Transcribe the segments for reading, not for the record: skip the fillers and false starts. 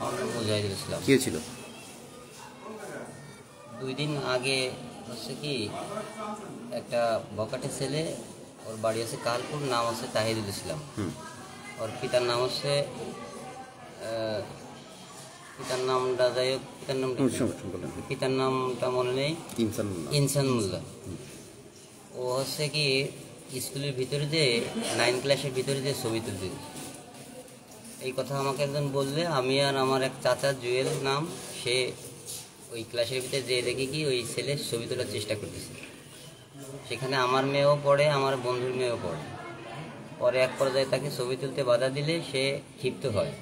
আমার নাম মুজাহিদুল ইসলাম। কি হয়েছিল? 2 দিন আগে হচ্ছে কি, একটা বকাটে ছেলে, ওর বাড়ি আছে কালপুর, নাম হচ্ছে তাহিদুল ইসলাম। ওর পিতার নাম হচ্ছে পিতার নামটা যাই হোক, পিতার নামটা মনে নেই, ইনসান মোল্লা। ও হচ্ছে কি স্কুলের ভিতরে যে 9 ক্লাসের ভিতরে যে ছবি তুলতে, এই কথা আমাকে একজন বললে, আমি আর আমার এক চাচা জুয়েল নাম, সে ওই ক্লাসের ভিতরে যে দেখি কি ওই ছেলের ছবি তোলার চেষ্টা করতেছে। সেখানে আমার মেয়েও পড়ে, আমার বন্ধুর মেয়েও পড়ে। পরে এক পর্যায়ে তাকে ছবি তুলতে বাধা দিলে সে ক্ষিপ্ত হয়।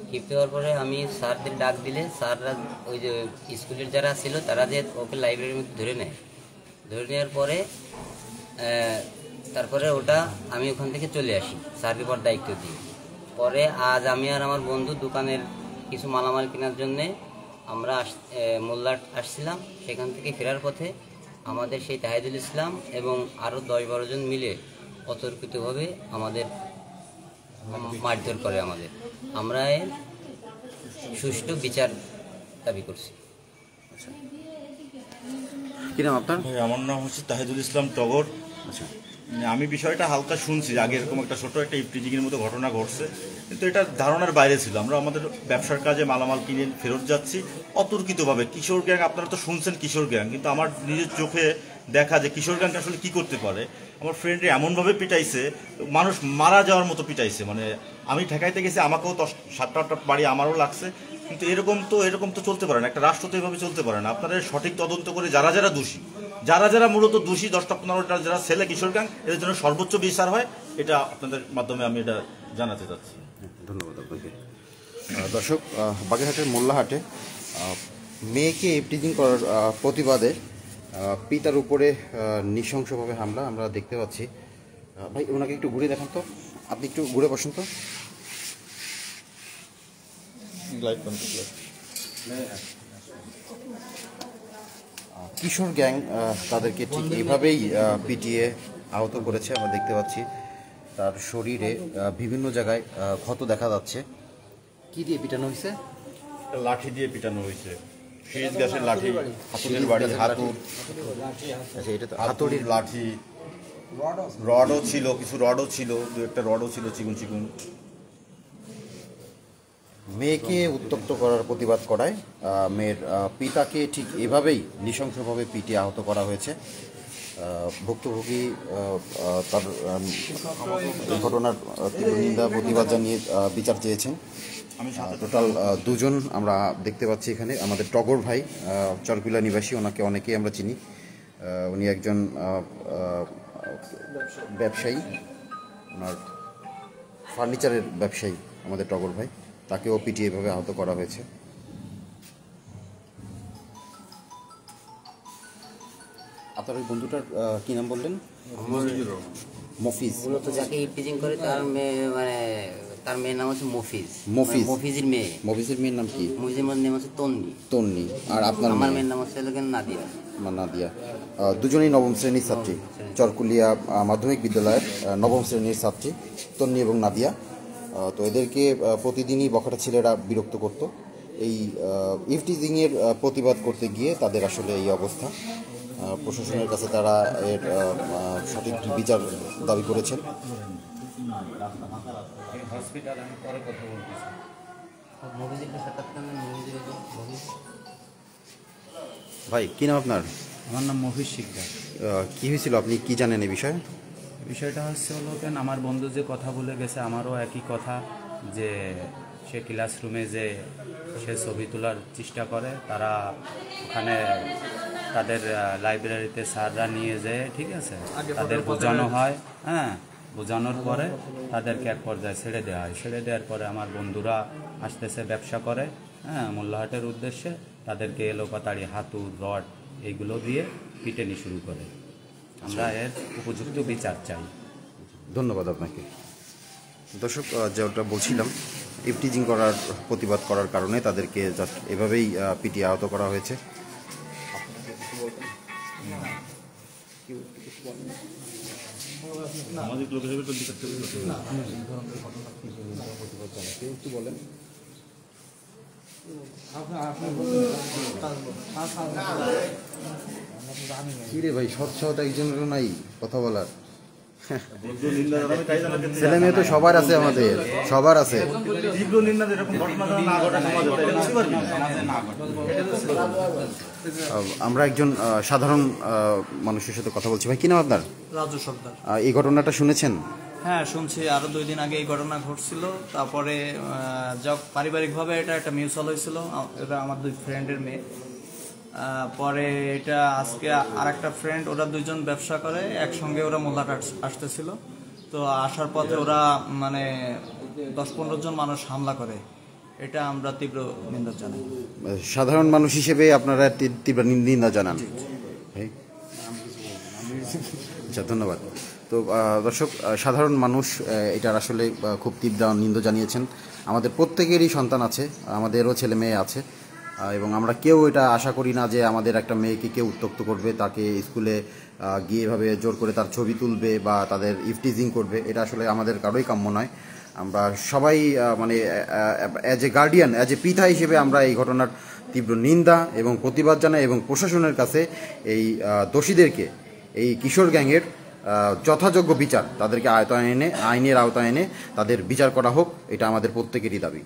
ক্ষিপ্ত হওয়ার পরে আমি স্যারদের ডাক দিলে স্যাররা ওই যে স্কুলের যারা ছিল তারা যে ওকে লাইব্রেরির মধ্যে ধরে নেয়। ধরে নেওয়ার পরে তারপরে ওটা আমি ওখান থেকে চলে আসি স্যারকে পর দায়িত্ব দিই। পরে আজ আমি আর আমার বন্ধু দোকানের কিছু মালামাল কেনার জন্যে আমরা মোল্লাট আসছিলাম। সেখান থেকে ফেরার পথে আমাদের সেই তাহিদুল ইসলাম এবং আরও 10-12 জন মিলে অতর্কিতভাবে আমাদের মারধর করে। আমরা এর সুষ্ঠু বিচার দাবি করছি। কি নাম আপনার? আমার নাম হচ্ছে তাহিদুল ইসলাম টগর। আচ্ছা, আমি বিষয়টা হালকা শুনছি, আগে এরকম একটা ছোট একটা ইফটিজিংয়ের মতো ঘটনা ঘটছে, কিন্তু এটা ধারণার বাইরে ছিল। আমরা আমাদের ব্যবসার কাজে মালামাল কিনে ফেরত যাচ্ছি অতর্কিতভাবে। কিশোর গ্যাং, আপনারা তো শুনছেন কিশোর গ্যাং, কিন্তু আমার নিজের চোখে দেখা যে কিশোর গ্যাং আসলে কী করতে পারে। আমার ফ্রেন্ডে এমনভাবে পিটাইছে, মানুষ মারা যাওয়ার মতো পিটাইছে। মানে আমি ঠেকাইতে গেছি, আমাকেও 7-8টা বাড়ি আমারও লাগছে। কিন্তু এরকম তো চলতে পারে না, একটা রাষ্ট্র তো এভাবে চলতে পারে না। আপনারা সঠিক তদন্ত করে যারা দোষী, যারা মূলত দোষী 10টা-15টা যারা ছেলে কিশোর গ্যাং, এদের জন্য সর্বোচ্চ বিচার হয়, এটা আপনাদের মাধ্যমে আমি এটা জানাতে চাচ্ছি। ধন্যবাদ আপনাকে। দর্শক, বাগেরহাটের মোল্লাহাটে মেয়েকে ইফটিজিং করার প্রতিবাদে পিতার উপরে নৃশংসভাবে হামলা আমরা দেখতে পাচ্ছি। ভাই, ওনাকে একটু ঘুরে দেখান তো, আপনি একটু ঘুরে বসেন তো। কিশোর গ্যাং তাদেরকে ঠিক এইভাবেই পিটিয়ে আহত করেছে। আমরা দেখতে পাচ্ছি তার শরীরে বিভিন্ন জায়গায় ক্ষত দেখা যাচ্ছে। কি দিয়ে পিটানো হয়েছে? লাঠি দিয়ে পিটানো হয়েছে, ফ্রিজ গ্যাসের লাঠি, হাতুড়ির বাড়ি, হাতুড়। আচ্ছা, এটা তো হাতুড়ির লাঠি, রডও ছিল, কিছু রডও ছিল, 2-1টা রডও ছিল চিকুন। মেয়েকে উত্তপ্ত করার প্রতিবাদ করায় মেয়ের পিতাকে ঠিক এভাবেই নৃশংসভাবে পিটিয়ে আহত করা হয়েছে। ভুক্তভোগী তার ঘটনার তীব্র নিন্দা প্রতিবাদ জানিয়ে বিচার চেয়েছেন। টোটাল 2 জন আমরা দেখতে পাচ্ছি এখানে। আমাদের টগর ভাই, চরকুলা নিবাসী, ওনাকে অনেকেই আমরা চিনি। উনি একজন ব্যবসায়ী, ওনার ফার্নিচারের ব্যবসায়ী আমাদের টগর ভাই। তাকেও পিটিয়ে এভাবে আহত করা হয়েছে। আপনার ওই বন্ধুটার কি নাম বললেন? মফিজ। মূলত যাকে ইফটিজিং করে তার মেয়ের নাম হচ্ছে মফিজ। মফিজের মেয়ের নাম কি? মফিজের নাম হচ্ছে তন্নি। আর আপনার? আমার মেয়ের নাম হচ্ছে নাদিয়া। নাদিয়া। দুজনেই 9ম শ্রেণীর ছাত্রী, চরকুলিয়া মাধ্যমিক বিদ্যালয়ের 9ম শ্রেণীর ছাত্রী তন্নি এবং নাদিয়া। তো এদেরকে প্রতিদিনই বখাটা ছেলেরা বিরক্ত করত। এই ইফটিজিংয়ের প্রতিবাদ করতে গিয়ে তাদের আসলে এই অবস্থা। প্রশাসনের কাছে তারা এর সঠিক বিচার দাবি করেছেন। ভাই, কি নাম আপনার? আমার নাম মফিজ শিকদার। কি হয়েছিল, আপনি কি জানেন এই বিষয়ে? বিষয়টা হচ্ছে আমার বন্ধু যে কথা বলে গেছে, আমারও একই কথা, যে সে ক্লাসরুমে যে সে ছবি তোলার চেষ্টা করে, তারা ওখানে তাদের লাইব্রেরিতে স্যাররা নিয়ে যায়, ঠিক আছে, তাদের বোঝানো হয়। বোঝানোর পরে তাদেরকে এক পর্যায়ে ছেড়ে দেওয়া হয়। ছেড়ে দেওয়ার পরে আমার বন্ধুরা আসতেছে ব্যবসা করে, মোল্লাহাটের উদ্দেশ্যে, তাদেরকে এলোপাতাড়ি হাতুড়, রড এইগুলো দিয়ে পিটানি শুরু করে। আমরা এর উপযুক্ত বিচার চাই। ধন্যবাদ আপনাকে। দর্শক, যেটা বলছিলাম, ইফটিজিং করার প্রতিবাদ করার কারণে তাদেরকে জাস্ট এভাবেই পিটিয়ে আহত করা হয়েছে। কি রে ভাই, সৎসাহতা একজনেরও নাই কথা বলার? তীব্র নিন্দা জানাবে, তাই জানাতে ছেলে মেয়ে তো সবার আছে, আমাদের সবার আছে। তীব্র নিন্দা এরকম ঘটনা যেন না ঘটে সমাজে, তাই বুঝতে পারবি না। আমরা একজন সাধারণ মানুষের সাথে কথা বলছি। ভাই, কি নাম আপনার? রাজু সর্দার। এই ঘটনাটা শুনেছেন? হ্যাঁ শুনছি, আরো 2 দিন আগে এই ঘটনা ঘটছিল। তারপরে পারিবারিকভাবে এটা একটা মিউচুয়াল হয়েছিল, এটা আমার 2 ফ্রেন্ডের মেয়ে। পরে এটা আজকে আর একটা ফ্রেন্ড, ওরা 2জন ব্যবসা করে, একসঙ্গে ওরা মোল্লাট আসতেছিল। তো আসার পথে ওরা মানে 10-15 জন মানুষ হামলা করে, এটা আমরা তীব্র নিন্দা জানাই। সাধারণ মানুষ হিসেবে আপনারা তীব্র নিন্দা জানান? আচ্ছা, ধন্যবাদ। তো দর্শক, সাধারণ মানুষ এটার আসলে খুব তীব্র নিন্দা জানিয়েছেন। আমাদের প্রত্যেকেরই সন্তান আছে, আমাদেরও ছেলে মেয়ে আছে, এবং আমরা কেউ এটা আশা করি না যে আমাদের একটা মেয়েকে কেউ উত্ত্যক্ত করবে, তাকে স্কুলে গিয়ে এভাবে জোর করে তার ছবি তুলবে বা তাদের ইফটিজিং করবে। এটা আসলে আমাদের কারোই কাম্য নয়। আমরা সবাই মানে as a guardian, as a পিতা হিসেবে আমরা এই ঘটনার তীব্র নিন্দা এবং প্রতিবাদ জানাই, এবং প্রশাসনের কাছে এই দোষীদেরকে, এই কিশোর গ্যাংয়ের যথাযোগ্য বিচার, তাদেরকে আইনের আওতায় এনে তাদের বিচার করা হোক, এটা আমাদের প্রত্যেকেরই দাবি।